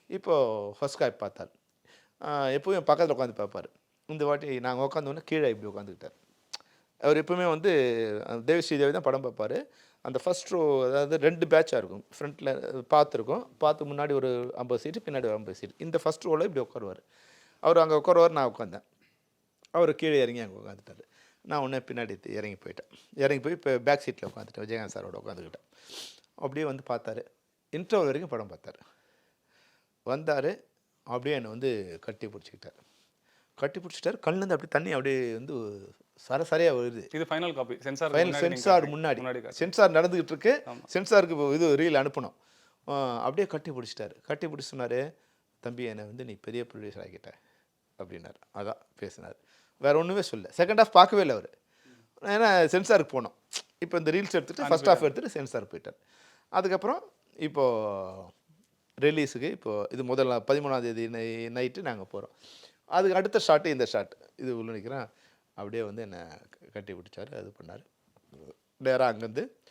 இப்போது first copy பார்த்தார். எப்பவும் பக்கத்தில் உட்காந்து பார்ப்பார். இந்த வாட்டி நாங்கள் உட்காந்தோன்னே கீழே இப்படி உட்காந்துக்கிட்டார். அவர் எப்பவுமே வந்து தேவி ஸ்ரீதேவி தான் படம் பார்ப்பாரு. அந்த ஃபர்ஸ்ட் ரோ அதாவது 2 பேட்சா இருக்கும். ஃப்ரண்ட்ல பார்த்துருக்கும். பார்த்து முன்னாடி ஒரு 50 சீட்டு, பின்னாடி ஒரு 50 சீட். இந்த ஃபர்ஸ்ட் ரோல இப்படி உட்காருவாரு. அவர் அங்க உட்காருவாரு, நான் உட்காந்தேன். அவரு கீழ இறங்கி அங்க உட்காந்துட்டாரு. நான் உடனே பின்னாடி இறங்கி போயிட்டேன். இறங்கி போய் இப்போ பேக் சீட்ல உட்காந்துட்டேன். விஜயகாந்த் சாரோட உட்காந்துக்கிட்டேன். அப்படியே வந்து பார்த்தாரு. இன்டர்வல் வரைக்கும் படம் பார்த்தாரு. வந்தாரு. அப்படியே என்ன வந்து கட்டி பிடிச்சுக்கிட்டாரு. கட்டி பிடிச்சிட்டாரு. கண்ணுலேருந்து அப்படியே தண்ணி அப்படியே வந்து சரசரையா வருது. இது ஃபைனல் காப்பி. சென்சாருக்கு ஃபைனல் முன்னாடி நீங்க சென்சார் காட்டுறீங்க. முன்னாடி. முன்னாடி காட்டுறீங்க. சென்சார் நடந்துகிட்டு இருக்கு. ஆமா. சென்சாருக்கு இப்போ இது ரீல் அனுப்பணும். அப்படியே கட்டி பிடிச்சிட்டாரு. கட்டி பிடிச்சி சொன்னாரு, "தம்பி என்னை வந்து நீ பெரிய ப்ரொடியூசர் ஆக்கிட்ட" அப்படின்னாரு. அதான் பேசினார். வேற ஒன்றுமே சொல்லல. செகண்ட் ஹாஃப் பார்க்கவே இல்லை அவர். ஏன்னா சென்சாருக்கு போனோம். இப்போ இந்த ரீல்ஸ் எடுத்துட்டு ஃபர்ஸ்ட் ஹாஃப் எடுத்துட்டு சென்சார் போயிட்டார். அதுக்கப்புறம் இப்போ ரிலீஸுக்கு இப்போ இது முதல் 13ஆம் தேதி நைட்டு நாங்கள் போகிறோம். அதுக்கு அடுத்த ஷாட்டு இந்த ஷாட். இது உள்ள நிற்கிறேன். அப்படியே வந்து என்னை கட்டி பிடிச்சாரு. அது பண்ணார். நேராக அங்கேருந்து